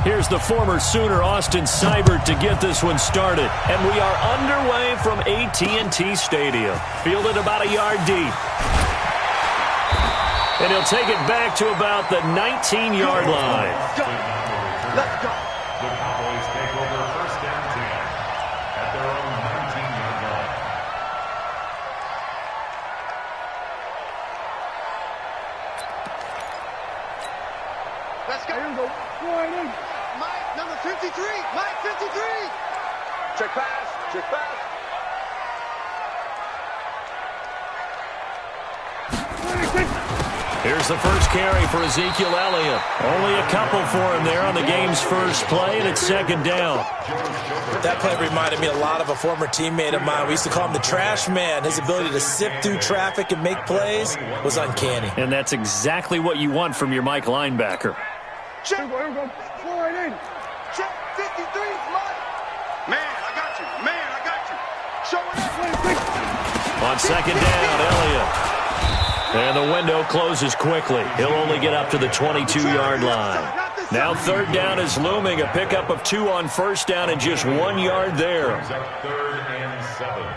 Here's the former Sooner, Austin Seibert, to get this one started. And we are underway from AT&T Stadium. Fielded about a yard deep. And he'll take it back to about the 19-yard line. Let's go. The Cowboys take over first and 10 at their own 19-yard line. Let's go. Here we go. Mike, number 53. Mike, 53. Check pass. Check pass. Here's the first carry for Ezekiel Elliott. Only a couple for him there on the game's first play, and it's second down. That play reminded me a lot of a former teammate of mine. We used to call him the trash man. His ability to sift through traffic and make plays was uncanny. And that's exactly what you want from your Mike linebacker. Check. Check 53, Mike. Man, I got you. Man, I got you. Show it. On second down, Elliott. And the window closes quickly. He'll only get up to the 22-yard line. Now third down is looming. A pickup of 2 on first down and just 1 yard there. Third and 7.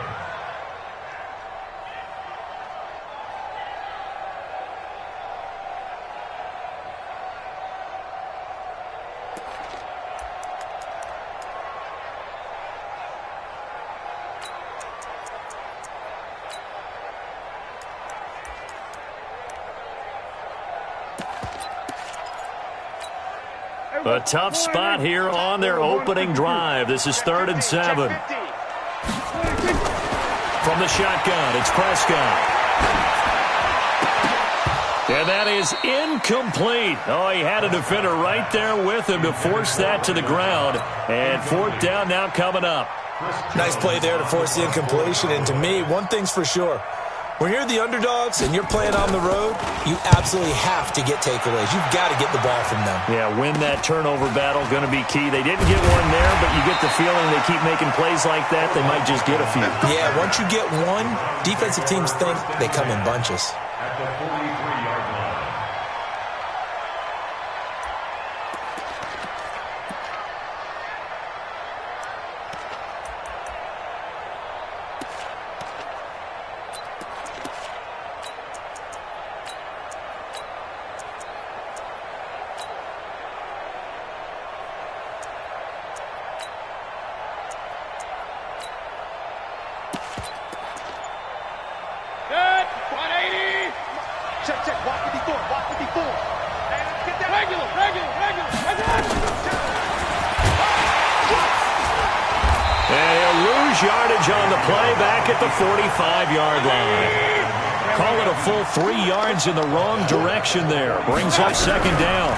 A tough spot here on their opening drive. This is 3rd and 7. From the shotgun, it's Prescott. And that is incomplete. Oh, he had a defender right there with him to force that to the ground. And 4th down now coming up. Nice play there to force the incompletion. And to me, one thing's for sure. When you're the underdogs and you're playing on the road, you absolutely have to get takeaways. You've got to get the ball from them. Yeah, win that turnover battle, going to be key. They didn't get one there, but you get the feeling they keep making plays like that, they might just get a few. Yeah, once you get one, defensive teams think they come in bunches. At the 43-yard line. Yardage on the play back at the 45-yard line. Call it a full 3 yards in the wrong direction there. Brings up second down.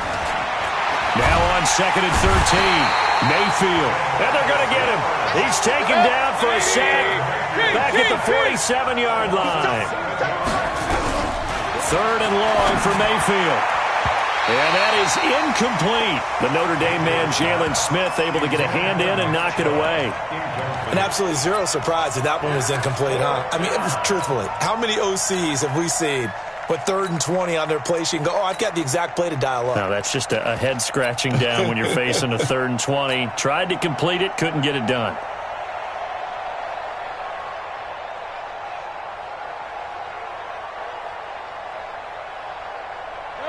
Now on 2nd and 13. Mayfield. And they're going to get him. He's taken down for a sack back at the 47-yard line. 3rd and long for Mayfield. And that is incomplete. The Notre Dame man, Jalen Smith, able to get a hand in and knock it away. And absolutely zero surprise that that one was incomplete, huh? I mean, truthfully, how many OCs have we seen with 3rd and 20 on their play sheet and go, oh, I've got the exact play to dial up? No, that's just a head scratching down when you're facing a 3rd and 20. Tried to complete it, couldn't get it done.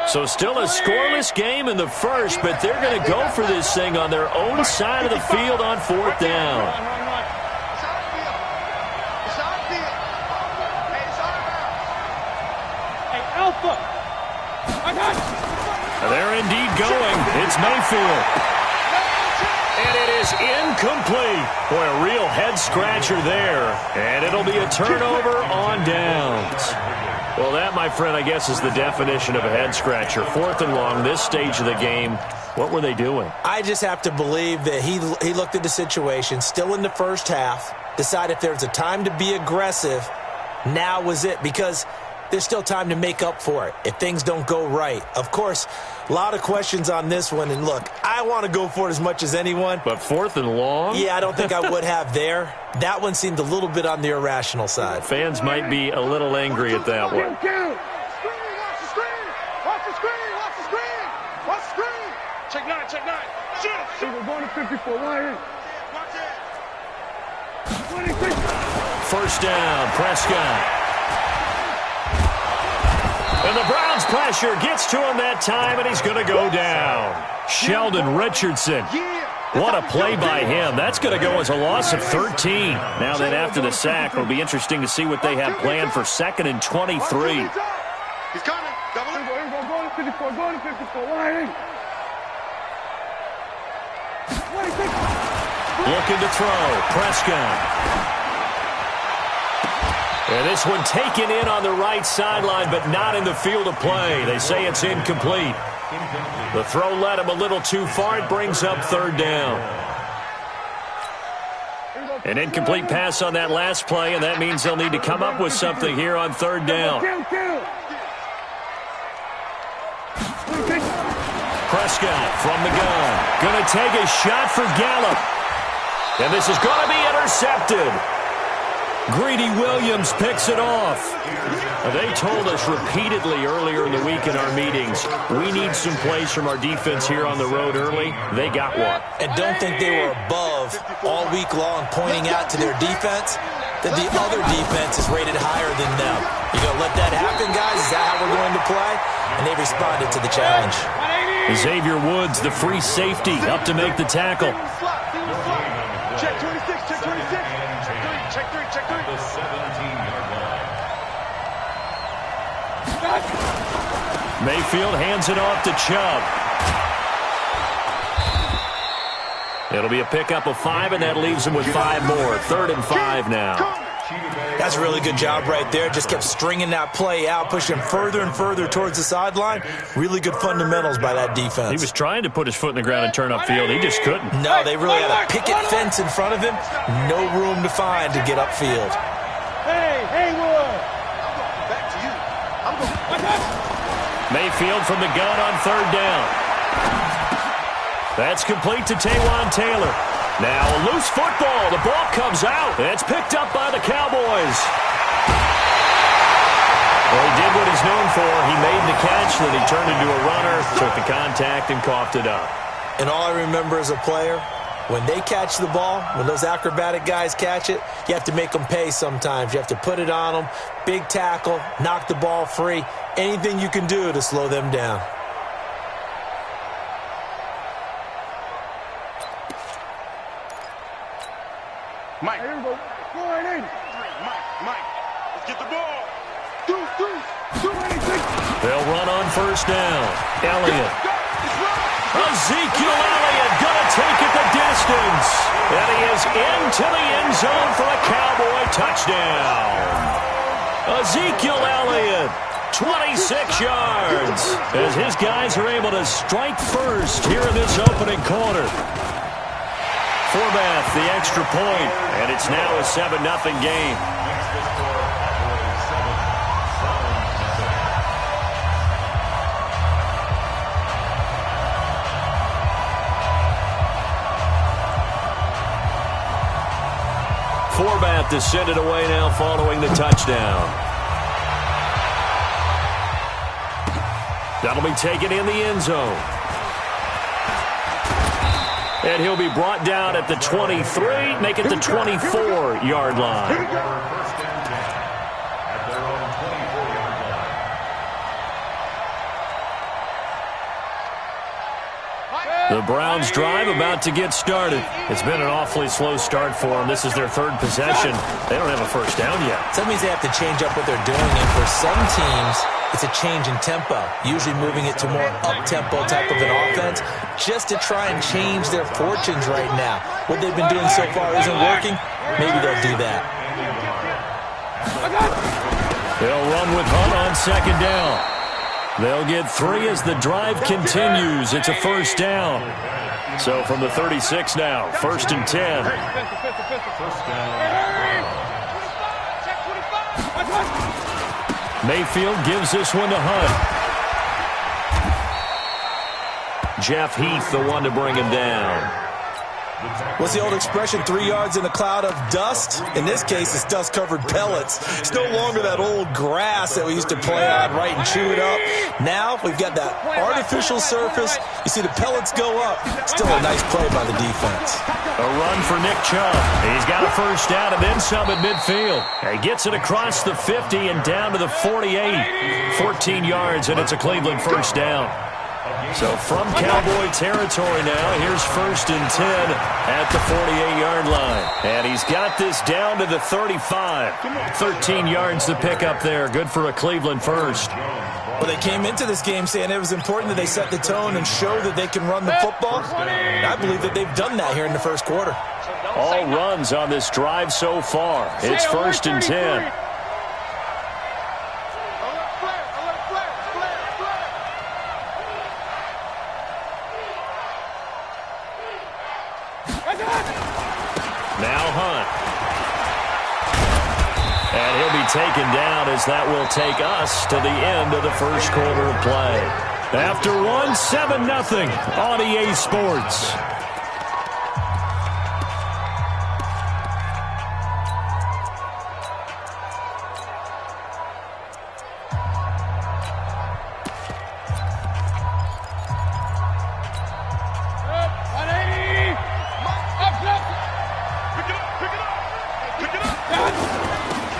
So still a scoreless game in the first, but they're going to go for this thing on their own side of the field on 4th down. They're indeed going. It's Mayfield. And it is incomplete. Boy, a real head-scratcher there. And it'll be a turnover on downs. Well, that, my friend, I guess is the definition of a head-scratcher. 4th and long, this stage of the game. What were they doing? I just have to believe that he looked at the situation, still in the first half, decided if there's a time to be aggressive, now was it. Because there's still time to make up for it if things don't go right. Of course, a lot of questions on this one. And look, I want to go for it as much as anyone. But 4th and long? Yeah, I don't think I would have there. That one seemed a little bit on the irrational side. Fans might be a little angry at that one. Check nine. Shoot. We're going to 54. Wide in. First down, Prescott. And the Browns' pressure gets to him that time, and he's going to go down. Sheldon Richardson. What a play by him. That's going to go as a loss of 13. Now then, after the sack, it'll be interesting to see what they have planned for 2nd and 23. He's coming. Double it. Going to 54. Going to 54. Wide in. Looking to throw. Prescott. And this one taken in on the right sideline, but not in the field of play. They say it's incomplete. The throw led him a little too far. It brings up 3rd down. An incomplete pass on that last play, and that means they'll need to come up with something here on 3rd down. Prescott from the gun. Going to take a shot for Gallup. And this is going to be intercepted. Greedy Williams picks it off. They told us repeatedly earlier in the week in our meetings, we need some plays from our defense here on the road early. They got one. And don't think they were above all week long pointing out to their defense that the other defense is rated higher than them. You going to let that happen, guys? Is that how we're going to play? And they responded to the challenge. Xavier Woods, the free safety, up to make the tackle. Check 26. Check 26. Check 3. The 17-yard line. Mayfield hands it off to Chubb. It'll be a pickup of 5, and that leaves him with 5 more. 3rd and 5 now. That's a really good job right there. Just kept stringing that play out, pushing further and further towards the sideline. Really good fundamentals by that defense. He was trying to put his foot in the ground and turn upfield. He just couldn't. No, they really had a picket fence in front of him. No room to find to get upfield. Hey, Wood. Back to you. Mayfield from the gun on 3rd down. That's complete to Taywan Taylor. Now a loose football. The ball comes out. It's picked up by the Cowboys. Well, he did what he's known for. He made the catch, then he turned into a runner, took the contact, and coughed it up. And all I remember as a player, when they catch the ball, when those acrobatic guys catch it, you have to make them pay sometimes. You have to put it on them. Big tackle, knock the ball free. Anything you can do to slow them down. Mike. Here we go. Going in. Mike. Let's get the ball. Two. They'll run on 1st down. Elliott. Ezekiel Elliott going to take it the distance. And he is into the end zone for a Cowboy touchdown. Ezekiel Elliott, 26 yards, as his guys are able to strike first here in this opening quarter. Forbath, the extra point, and it's now a 7-0 game. Forbath to send it away now following the touchdown. That'll be taken in the end zone. And he'll be brought down at the 23, make it the 24-yard line. First and 10 at their own 24-yard line. The Browns drive about to get started. It's been an awfully slow start for them. This is their 3rd possession. They don't have a first down yet. That means they have to change up what they're doing, and for some teams, it's a change in tempo, usually moving it to more up-tempo type of an offense, just to try and change their fortunes right now. What they've been doing so far isn't working. Maybe they'll do that. They'll run with Hunt on 2nd down. They'll get 3 as the drive continues. It's a 1st down. So from the 36 now, 1st and 10. First down. Mayfield gives this one to Hunt. Jeff Heath, the one to bring him down. What's the old expression, 3 yards in a cloud of dust? In this case, it's dust-covered pellets. It's no longer that old grass that we used to play on, right, and chew it up. Now we've got that artificial surface. You see the pellets go up. Still a nice play by the defense. A run for Nick Chubb. He's got a first down and then some at midfield. He gets it across the 50 and down to the 48. 14 yards, and it's a Cleveland first down. So from Cowboy territory now, here's 1st and 10 at the 48-yard line. And he's got this down to the 35. 13 yards to pick up there. Good for a Cleveland first. Well, they came into this game saying it was important that they set the tone and show that they can run the football. I believe that they've done that here in the first quarter. All runs on this drive so far. It's 1st and 10. Now Hunt. And he'll be taken down as that will take us to the end of the first quarter of play. After 7-0 on EA Sports.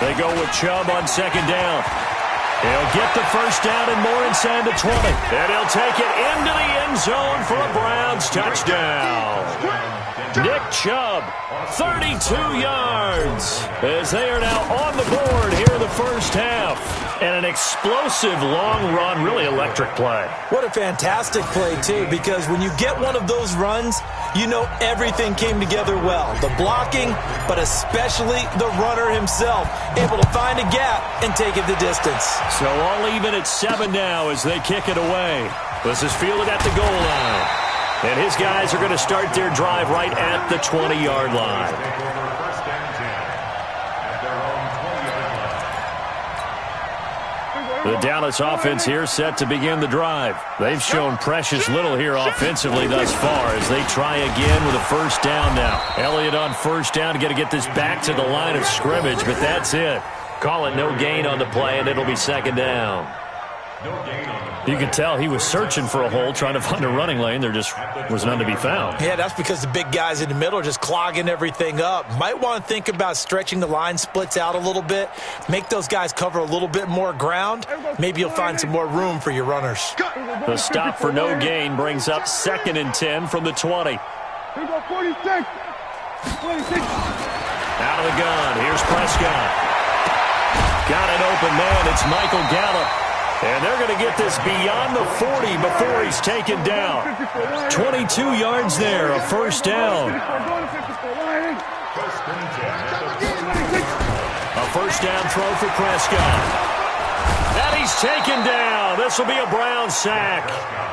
They go with Chubb on 2nd down. He'll get the first down and more inside the 20. And he'll take it into the end zone for a Browns touchdown. Nick Chubb, 32 yards, as they are now on the board here in the first half. And an explosive long run, really electric play. What a fantastic play, too, because when you get one of those runs, you know everything came together well. The blocking, but especially the runner himself, able to find a gap and take it the distance. So all even at 7 now as they kick it away. This is fielded at the goal line. And his guys are going to start their drive right at the 20-yard line. The Dallas offense here set to begin the drive. They've shown precious little here offensively thus far as they try again with a first down now. Elliott on first down, got to get this back to the line of scrimmage, but that's it. Call it no gain on the play, and it'll be 2nd down. You could tell he was searching for a hole, trying to find a running lane. There just was none to be found. Yeah, that's because the big guys in the middle are just clogging everything up. Might want to think about stretching the line splits out a little bit. Make those guys cover a little bit more ground. Maybe you'll find some more room for your runners. The stop for no gain brings up 2nd and 10 from the 20. Out of the gun, here's Prescott. Got an open man, it's Michael Gallup. And they're going to get this beyond the 40 before he's taken down. 22 yards there, a first down. A first down throw for Prescott. And he's taken down. This will be a Brown sack.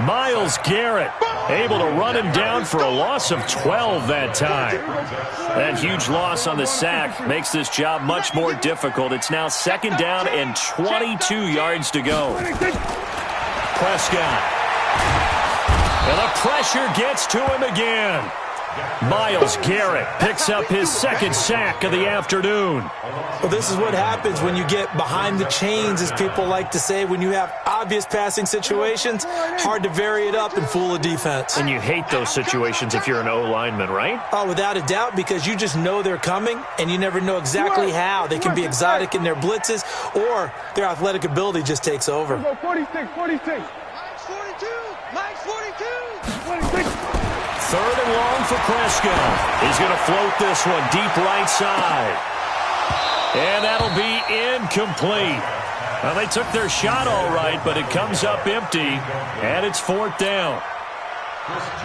Myles Garrett able to run him down for a loss of 12 that time. That huge loss on the sack makes this job much more difficult. It's now 2nd down and 22 yards to go. Prescott. And the pressure gets to him again. Myles Garrett picks up his 2nd sack of the afternoon. Well, this is what happens when you get behind the chains, as people like to say. When you have obvious passing situations, hard to vary it up and fool a defense. And you hate those situations if you're an O-lineman, right? Oh, without a doubt, because you just know they're coming, and you never know exactly how. They can be exotic in their blitzes, or their athletic ability just takes over. 46. Mike's 42. Mike's 42. 46. 3rd and long for Prescott. He's going to float this one deep right side. And that'll be incomplete. Well, they took their shot all right, but it comes up empty, and it's 4th down.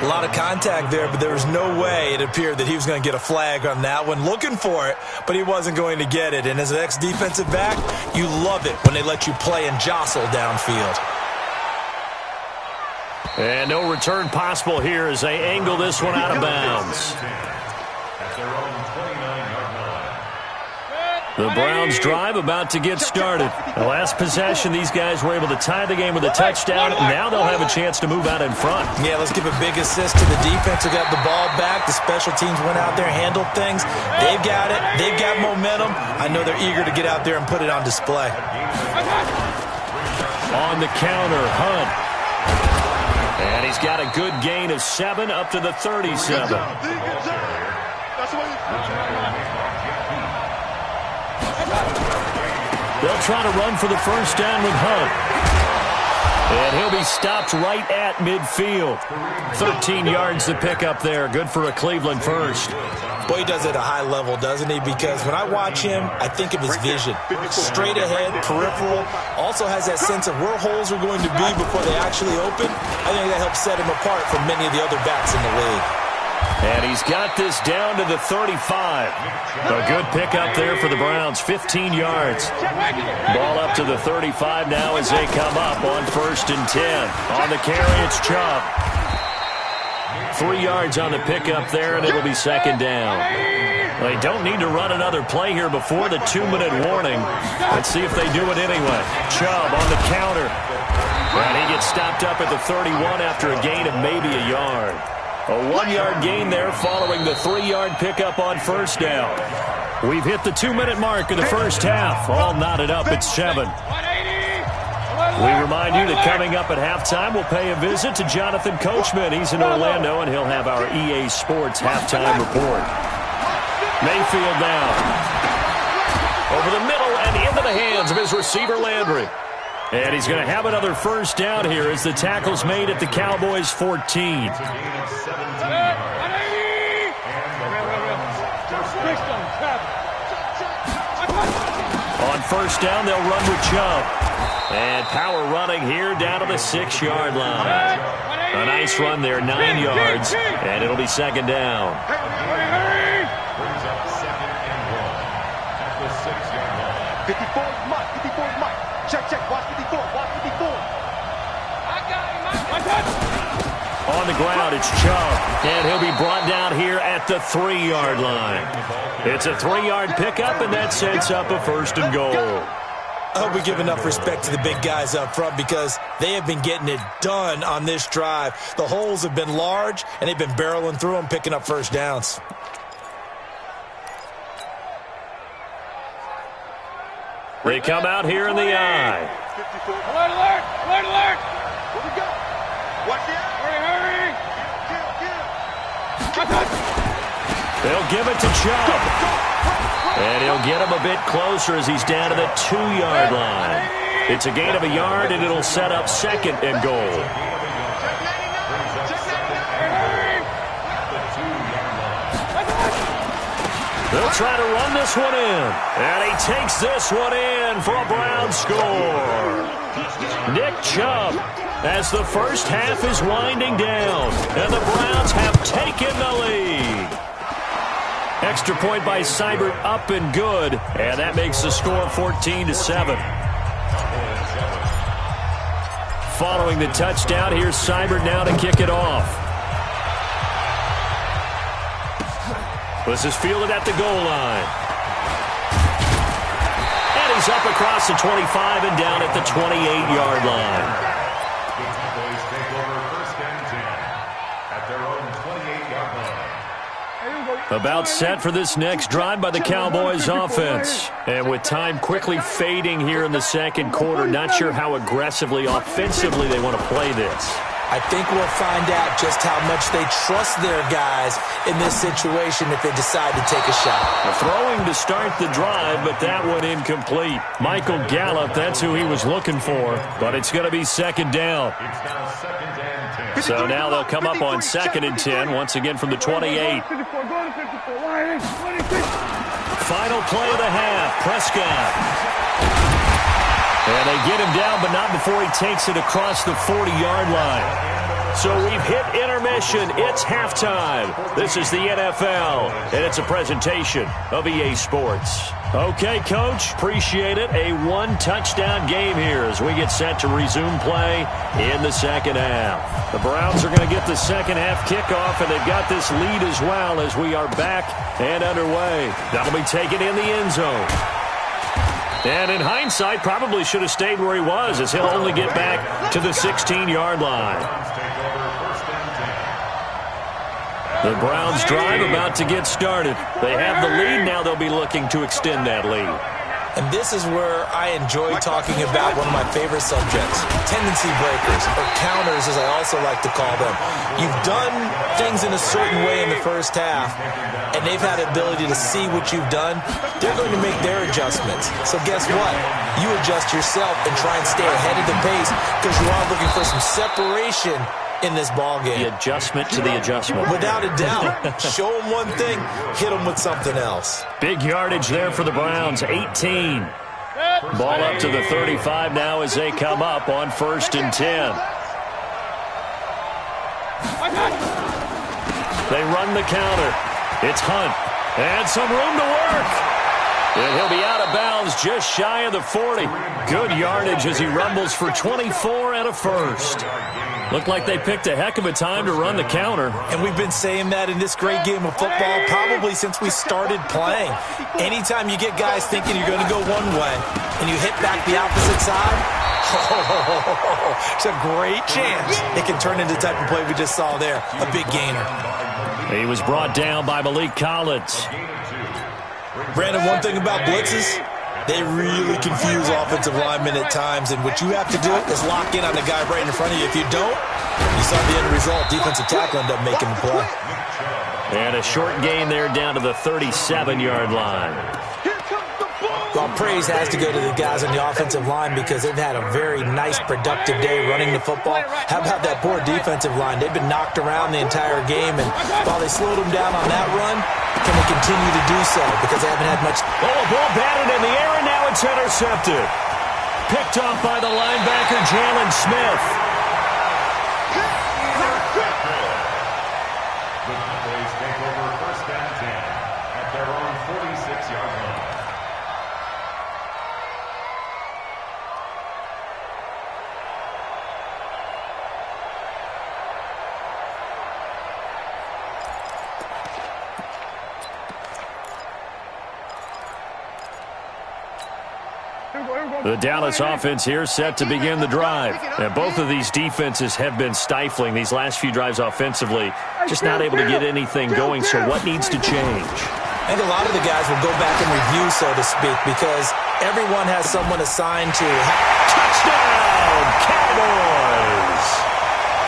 A lot of contact there, but there was no way it appeared that he was going to get a flag on that one. Looking for it, but he wasn't going to get it. And as an ex-defensive back, you love it when they let you play and jostle downfield. And no return possible here as they angle this one out of bounds. At their own 29-yard line. The Browns drive about to get started. The last possession, these guys were able to tie the game with a touchdown, and now they'll have a chance to move out in front. Yeah, let's give a big assist to the defense who got the ball back. The special teams went out there and handled things. They've got it. They've got momentum. I know they're eager to get out there and put it on display. On the counter, Hunt. And he's got a good gain of 7 up to the 37. They'll try to run for the first down with Hunt. And he'll be stopped right at midfield. 13 yards to pick up there. Good for a Cleveland first. Boy, he does it at a high level, doesn't he? Because when I watch him, I think of his vision. Straight ahead, peripheral. Also has that sense of where holes are going to be before they actually open. I think that helps set him apart from many of the other backs in the league. And he's got this down to the 35. A good pickup there for the Browns, 15 yards. Ball up to the 35 now as they come up on 1st and 10. On the carry, it's Chubb. 3 yards on the pickup there, and it'll be 2nd down. They don't need to run another play here before the 2-minute warning. Let's see if they do it anyway. Chubb on the counter. And he gets stopped up at the 31 after a gain of maybe a yard. A 1-yard gain there following the 3-yard pickup on 1st down. We've hit the 2-minute mark of the first half. All knotted up at 7. We remind you that coming up at halftime, we'll pay a visit to Jonathan Coachman. He's in Orlando, and he'll have our EA Sports halftime report. Mayfield now. Over the middle and into the hands of his receiver, Landry. And he's going to have another first down here as the tackle's made at the Cowboys' 14. On 1st down, they'll run with Chubb. And power running here down to the 6-yard line. A nice run there, 9 yards, and it'll be 2nd down. Brings up 2nd and 1 at the 6-yard line. 54 is Mike. 54 is Mike. Check. Watch 54. Watch 54. On the ground, it's Chubb. And he'll be brought down here at the 3-yard line. It's a 3-yard pickup, and that sets up a 1st and goal. I hope we give enough respect to the big guys up front because they have been getting it done on this drive. The holes have been large, and they've been barreling through them, picking up first downs. They come out here in the eye. Alert! Here we go. Watch the eye. Hurry. They'll give it to Chubb. And he'll get him a bit closer as he's down to the 2-yard line. It's a gain of a yard, and it'll set up 2nd and goal. They'll try to run this one in. And he takes this one in for a Browns score. Nick Chubb, as the first half is winding down, and the Browns have taken the lead. Extra point by Seibert, up and good, and that makes the score 14-7. Following the touchdown, here's Seibert now to kick it off. This is fielded at the goal line. And he's up across the 25 and down at the 28-yard line. The Cowboys take over 1st and 10 at their own 28-yard line. About set for this next drive by the Cowboys offense. And with time quickly fading here in the 2nd quarter, not sure how aggressively, offensively they want to play this. I think we'll find out just how much they trust their guys in this situation if they decide to take a shot. Throwing to start the drive, but that one incomplete. Michael Gallup, that's who he was looking for, but it's going to be 2nd down. It's now 2nd and 10. So now they'll come up on 2nd and 10, once again from the 28. Final play of the half, Prescott. And they get him down, but not before he takes it across the 40-yard line. So we've hit intermission. It's halftime. This is the NFL, and it's a presentation of EA Sports. Okay, Coach, appreciate it. A 1-touchdown game here as we get set to resume play in the 2nd half. The Browns are going to get the 2nd half kickoff, and they've got this lead as well as we are back and underway. That'll be taken in the end zone. And in hindsight, probably should have stayed where he was, as he'll only get back to the 16-yard line. The Browns drive about to get started. They have the lead. Now they'll be looking to extend that lead. And this is where I enjoy talking about one of my favorite subjects, tendency breakers, or counters as I also like to call them. You've done things in a certain way in the first half, and they've had the ability to see what you've done. They're going to make their adjustments. So guess what? You adjust yourself and try and stay ahead of the pace because you are looking for some separation in this ball game. The adjustment to the adjustment. Without a doubt. Show them one thing, hit them with something else. Big yardage there for the Browns, 18. Ball up to the 35 now as they come up on 1st and 10. They run the counter. It's Hunt. And some room to work. And he'll be out of bounds just shy of the 40. Good yardage as he rumbles for 24 and a first. Looked like they picked a heck of a time to run the counter. And we've been saying that in this great game of football probably since we started playing. Anytime you get guys thinking you're going to go one way and you hit back the opposite side, it's a great chance it can turn into the type of play we just saw there, a big gainer. He was brought down by Malik Collins. Brandon, one thing about blitzes, they really confuse offensive linemen at times, and what you have to do is lock in on the guy right in front of you. If you don't, you saw the end result. Defensive tackle ended up making the play. And a short gain there down to the 37-yard line. Well, praise has to go to the guys on the offensive line because they've had a very nice, productive day running the football. How about that poor defensive line? They've been knocked around the entire game, and while they slowed them down on that run, can they continue to do so because they haven't had much. Oh, a ball batted in the air, and now it's intercepted. Picked off by the linebacker, Jalen Smith. The Cowboys take over 1st and 10 at their own 46-yard line. The Dallas offense here set to begin the drive. And both of these defenses have been stifling these last few drives offensively. Just not able to get anything going, so what needs to change? I think a lot of the guys will go back and review, so to speak, because everyone has someone assigned to. Touchdown, Cowboys!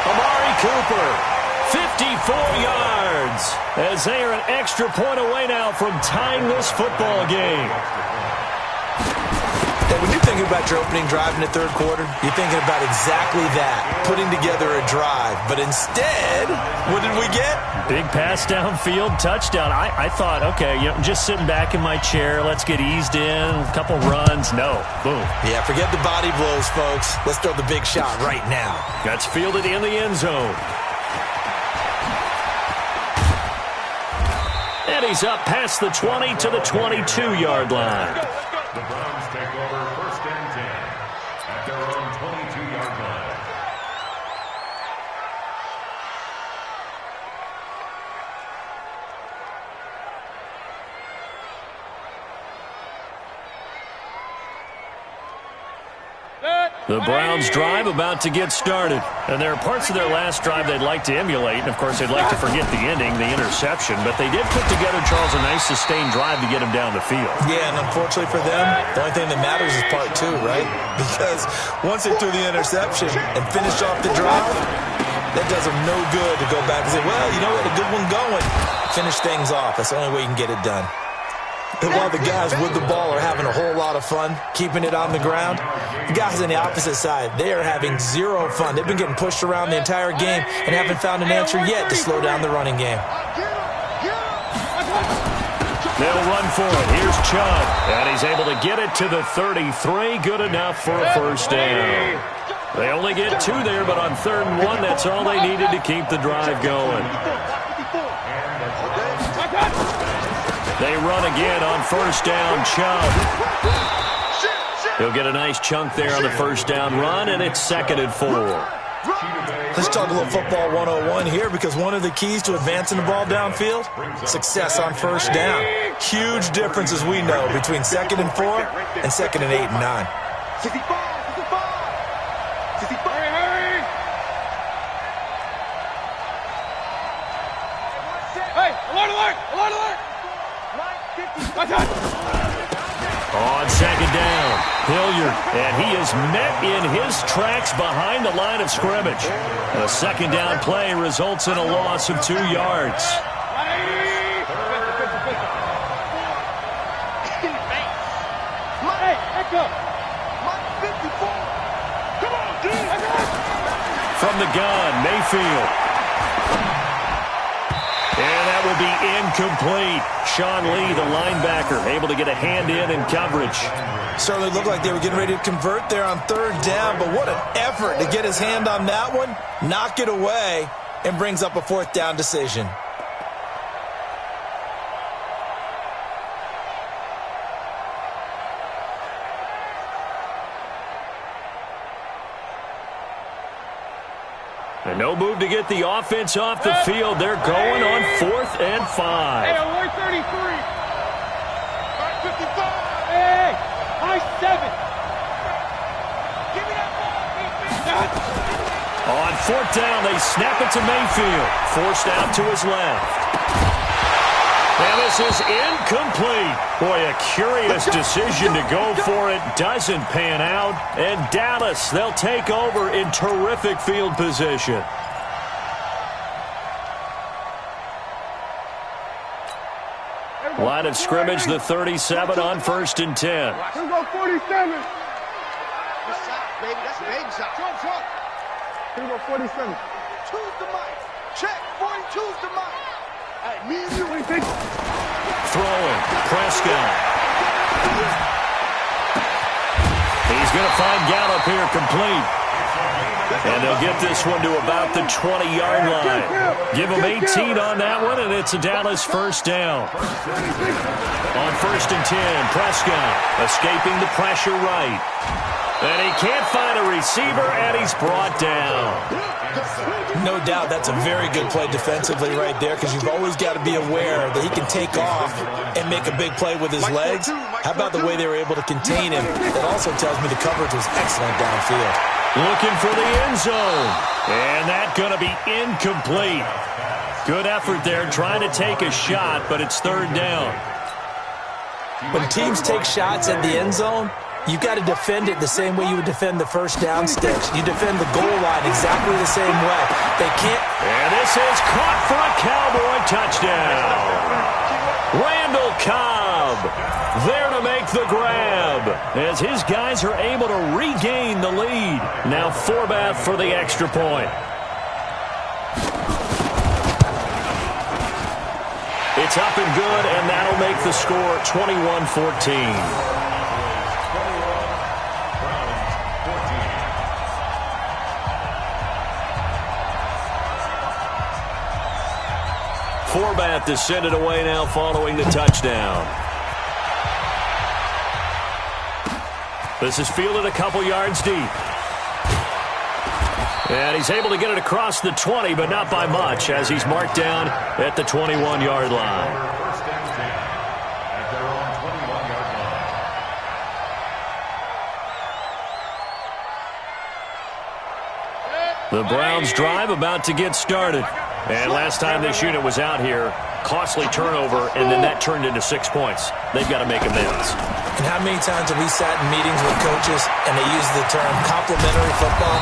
Amari Cooper, 54 yards, as they are an extra point away now from tying this football game. When you're thinking about your opening drive in the third quarter, you're thinking about exactly that, putting together a drive. But instead, what did we get? Big pass downfield, touchdown. I thought, okay, I'm just sitting back in my chair. Let's get eased in, a couple runs. No, boom. Yeah, forget the body blows, folks. Let's throw the big shot right now. That's fielded in the end zone. And he's up past the 20 to the 22-yard line. The Browns take over 1st and 10 at their own 22-yard line. The Browns drive about to get started. And there are parts of their last drive they'd like to emulate. And, of course, they'd like to forget the ending, the interception. But they did put together, Charles, a nice sustained drive to get him down the field. Yeah, and unfortunately for them, the only thing that matters is part 2, right? Because once they threw the interception and finished off the drive, that does them no good to go back and say, well, you know what, a good one going. Finish things off. That's the only way you can get it done. And while the guys with the ball are having a whole lot of fun keeping it on the ground, the guys on the opposite side, they are having zero fun. They've been getting pushed around the entire game and haven't found an answer yet to slow down the running game. They'll run for it. Here's Chubb. And he's able to get it to the 33. Good enough for a first down. They only get 2 there, but on 3rd and 1, that's all they needed to keep the drive going. They run again on first down, Chubb. He'll get a nice chunk there on the first down run, and it's 2nd and 4. Let's talk a little football 101 here, because one of the keys to advancing the ball downfield, success on first down. Huge difference, as we know, between 2nd and 4 and 2nd and 8 and 9. 65. Hurry. Hey, alert. On 2nd down, Hilliard, and he is met in his tracks behind the line of scrimmage. A 2nd down play results in a loss of 2 yards. From the gun, Mayfield. And that will be incomplete. Sean Lee, the linebacker, able to get a hand in coverage. Certainly looked like they were getting ready to convert there on 3rd down, but what an effort to get his hand on that one, knock it away, and brings up a 4th down decision. And no move to get the offense off the field. They're going on 4th and 5. Hey, 133. 55. Hey, high 7. Give me that ball. On 4th down, they snap it to Mayfield. Forced out to his left. And this is incomplete. Boy, a curious decision to go for it. Doesn't pan out. And Dallas, they'll take over in terrific field position. Line of scrimmage, the 37 on 1st and 10. Let's go 47. Good shot, baby. That's a baby shot. Trump. Here we go, 47. 2's the mic. Check. 42's the mic. All right, me and you. Throwing. Prescott. He's going to find Gallup here complete. And they'll get this one to about the 20-yard line. Give him 18 on that one, and it's a Dallas 1st down. On 1st and 10, Prescott escaping the pressure right. And he can't find a receiver, and he's brought down. No doubt that's a very good play defensively right there, because you've always got to be aware that he can take off and make a big play with his legs. How about the way they were able to contain him? That also tells me the coverage was excellent downfield. Looking for the end zone. And that's going to be incomplete. Good effort there trying to take a shot, but it's 3rd down. When teams take shots at the end zone, you've got to defend it the same way you would defend the 1st down sticks. You defend the goal line exactly the same way. They can't. And this is caught for a Cowboy touchdown. Randall Cobb there to make the grab as his guys are able to regain the lead. Now Forbath for the extra point. It's up and good, and that'll make the score 21-14. Forbath is sent it away now following the touchdown. This is fielded a couple yards deep. And he's able to get it across the 20, but not by much, as he's marked down at the 21-yard line. First and 10 at their own 21-yard line. The Browns drive about to get started. And last time this unit was out here, costly turnover, and then that turned into 6 points. They've got to make amends. And how many times have we sat in meetings with coaches and they use the term complementary football?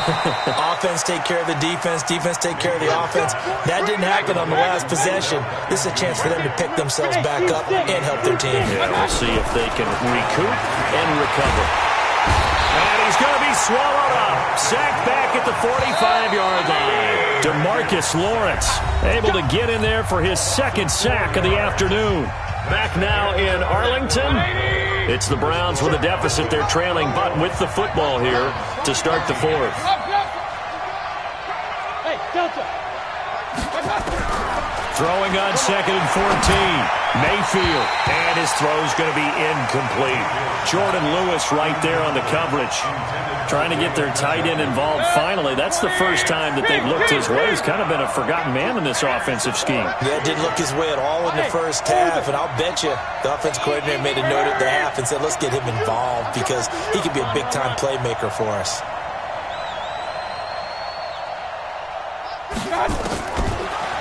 Offense take care of the defense, defense take care of the offense. That didn't happen on the last possession. This is a chance for them to pick themselves back up and help their team. Yeah, we'll see if they can recoup and recover. And he's going to be swallowed up. Sacked back at the 45-yard line. DeMarcus Lawrence able to get in there for his 2nd sack of the afternoon. Back now in Arlington. It's the Browns with a deficit. They're trailing, but with the football here to start the 4th. Throwing on 2nd and 14. Mayfield. And his throw's going to be incomplete. Jordan Lewis right there on the coverage. Trying to get their tight end involved finally. That's the first time that they've looked his way. He's kind of been a forgotten man in this offensive scheme. Yeah, didn't look his way at all in the first half. And I'll bet you the offensive coordinator made a note at the half and said, let's get him involved because he could be a big-time playmaker for us.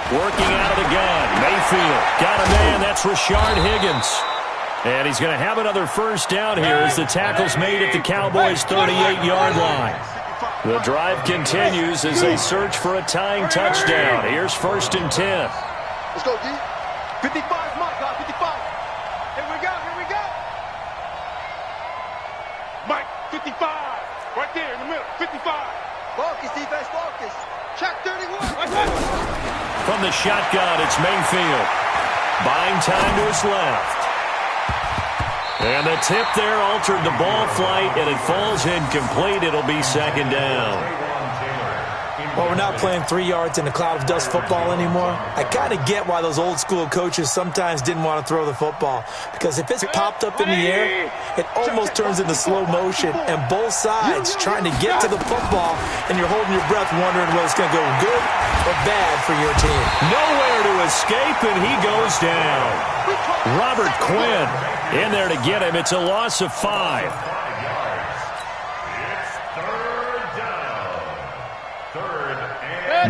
Working out of the gun. Mayfield got a man. That's Rashard Higgins. And he's going to have another first down here as the tackle's made at the Cowboys' 38-yard line. The drive continues as they search for a tying touchdown. Here's 1st and 10. Let's go, D. 55, Mike, 55. Here we go, here we go. Mike, 55. Right there in the middle, 55. Focus, defense, focus. Check 31. From the shotgun, it's Mayfield. Buying time to his left. And the tip there altered the ball flight, and it falls incomplete. It'll be 2nd down. Well, we're not playing 3 yards in a cloud of dust football anymore. I kind of get why those old school coaches sometimes didn't want to throw the football. Because if it's popped up in the air, it almost turns into slow motion. And both sides trying to get to the football, and you're holding your breath wondering whether it's going to go good or bad for your team. Nowhere to escape, and he goes down. Robert Quinn in there to get him. It's a loss of 5.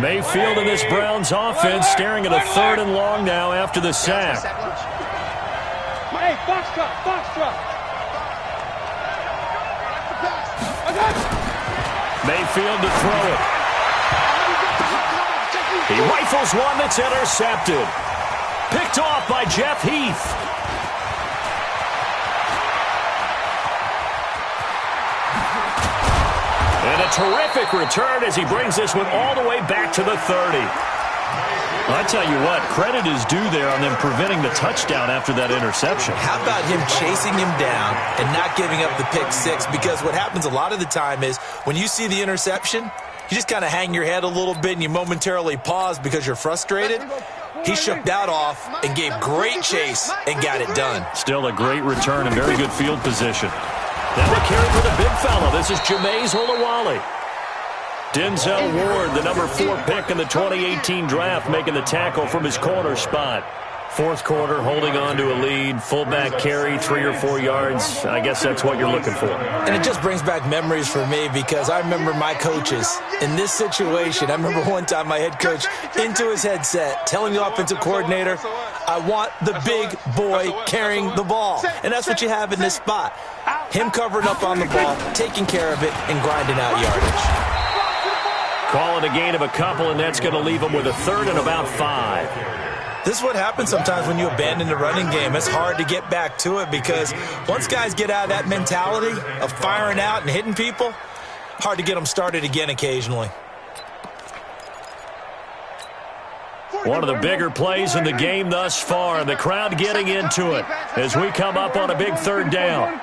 Mayfield in this Browns offense staring at a 3rd and long now after the sack. Hey, box truck. Mayfield to throw it. He rifles one that's intercepted. Picked off by Jeff Heath. And a terrific return as he brings this one all the way back to the 30. I tell you what, credit is due there on them preventing the touchdown after that interception. How about him chasing him down and not giving up the pick 6? Because what happens a lot of the time is when you see the interception, you just kind of hang your head a little bit and you momentarily pause because you're frustrated. He shook that off and gave great chase and got it done. Still a great return and very good field position. Now the carry for the big fella. This is Jameis Olawale. Denzel Ward, the number 4 pick in the 2018 draft, making the tackle from his corner spot. 4th quarter, holding on to a lead. Fullback carry, 3 or 4 yards. I guess that's what you're looking for. And it just brings back memories for me because I remember my coaches in this situation. I remember one time my head coach into his headset telling the offensive coordinator, I want the big boy carrying the ball. And that's what you have in this spot. Him covering up on the ball, taking care of it, and grinding out yardage. Calling a gain of a couple, and that's going to leave him with a 3rd and about 5. This is what happens sometimes when you abandon the running game. It's hard to get back to it because once guys get out of that mentality of firing out and hitting people, hard to get them started again occasionally. One of the bigger plays in the game thus far, and the crowd getting into it as we come up on a big 3rd down.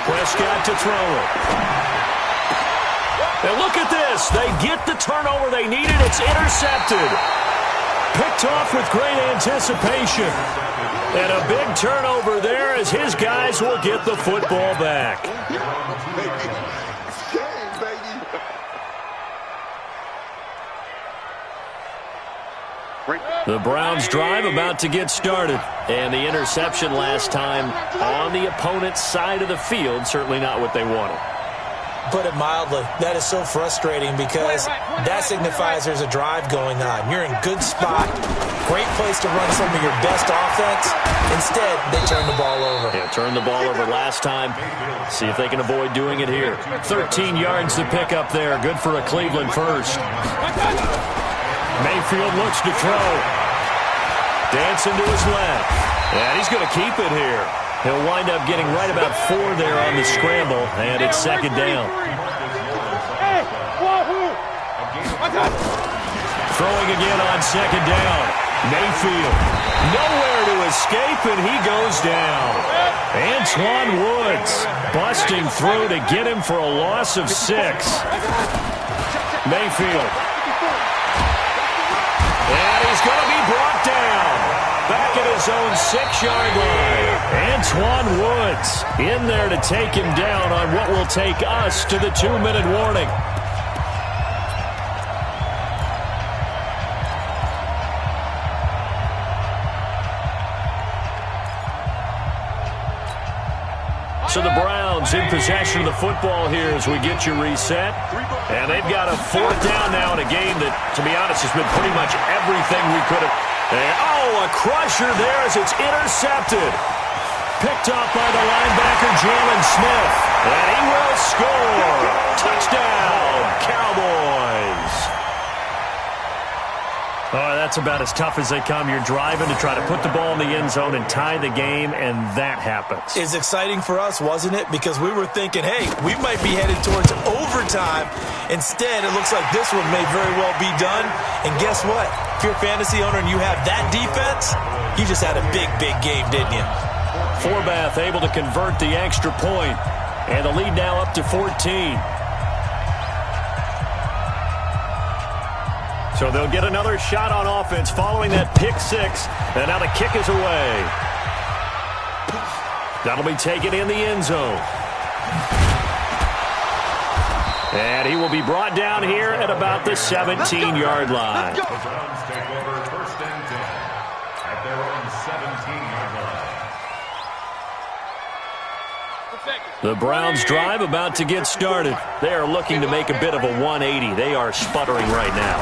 Prescott to throw it. And look at this. They get the turnover they needed. It's intercepted. Picked off with great anticipation. And a big turnover there as his guys will get the football back. The Browns drive about to get started. And the interception last time on the opponent's side of the field, certainly not what they wanted. Put it mildly, that is so frustrating because that signifies there's a drive going on. You're in good spot, great place to run some of your best offense. Instead, they turn the ball over. Yeah, turned the ball over last time. See if they can avoid doing it here. 13 yards to pick up there. Good for a Cleveland first. Mayfield looks to throw. Dancing to his left. And he's going to keep it here. He'll wind up getting right about 4 there on the scramble, and it's 2nd down. Throwing again on 2nd down. Mayfield, nowhere to escape, and he goes down. Antoine Woods busting through to get him for a loss of 6. Mayfield. And his own 6-yard line. Antoine Woods in there to take him down on what will take us to the 2-minute warning. So the Browns in possession of the football here as we get you reset. And they've got a 4th down now in a game that, to be honest, has been pretty much everything we could have. Oh, a crusher there as it's intercepted. Picked up by the linebacker, Jalen Smith. And he will score. Touchdown, Cowboys. Oh, that's about as tough as they come. You're driving to try to put the ball in the end zone and tie the game, and that happens. It's exciting for us, wasn't it? Because we were thinking, hey, we might be headed towards overtime. Instead, it looks like this one may very well be done. And guess what? If you're a fantasy owner and you have that defense, you just had a big, big game, didn't you? Forbath able to convert the extra point, and the lead now up to 14. So they'll get another shot on offense following that pick 6. And now the kick is away. That'll be taken in the end zone. And he will be brought down here at about the 17-yard line. The Browns take over 1st and 10 at their own 17-yard line. The Browns drive about to get started. They are looking to make a bit of a 180. They are sputtering right now.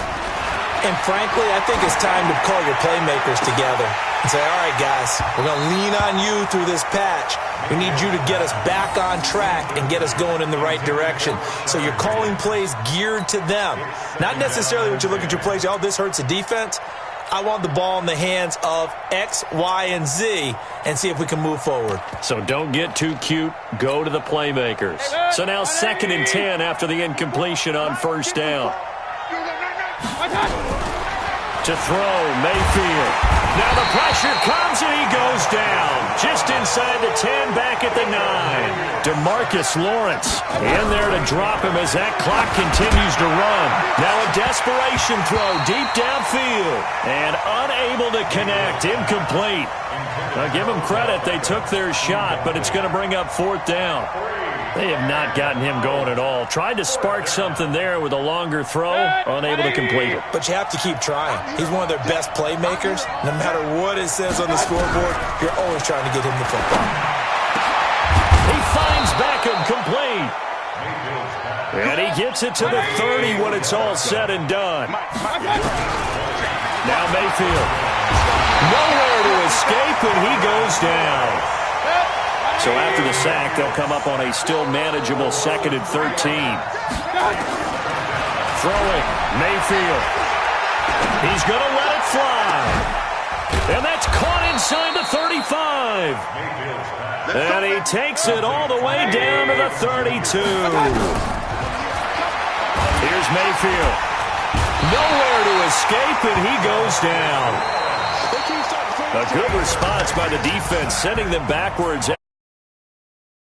And frankly, I think it's time to call your playmakers together and say, all right, guys, we're going to lean on you through this patch. We need you to get us back on track and get us going in the right direction. So you're calling plays geared to them. Not necessarily when you look at your plays, oh, this hurts the defense. I want the ball in the hands of X, Y, and Z and see if we can move forward. So don't get too cute. Go to the playmakers. So now 2nd and 10 after the incompletion on 1st down. To throw, Mayfield. Now the pressure comes and he goes down. Just inside the 10, back at the 9. DeMarcus Lawrence in there to drop him as that clock continues to run. Now a desperation throw deep downfield. And unable to connect, incomplete. Now give them credit, they took their shot, but it's going to bring up 4th down. They have not gotten him going at all. Tried to spark something there with a longer throw, unable to complete it. But you have to keep trying. He's one of their best playmakers. No matter what it says on the scoreboard, you're always trying to get him the football. He finds Beckham complete. And he gets it to the 30 when it's all said and done. Now Mayfield. Nowhere to escape, and he goes down. So after the sack, they'll come up on a still manageable 2nd and 13. Throwing, Mayfield. He's going to let it fly. And that's caught inside the 35. And he takes it all the way down to the 32. Here's Mayfield. Nowhere to escape, and he goes down. A good response by the defense, sending them backwards.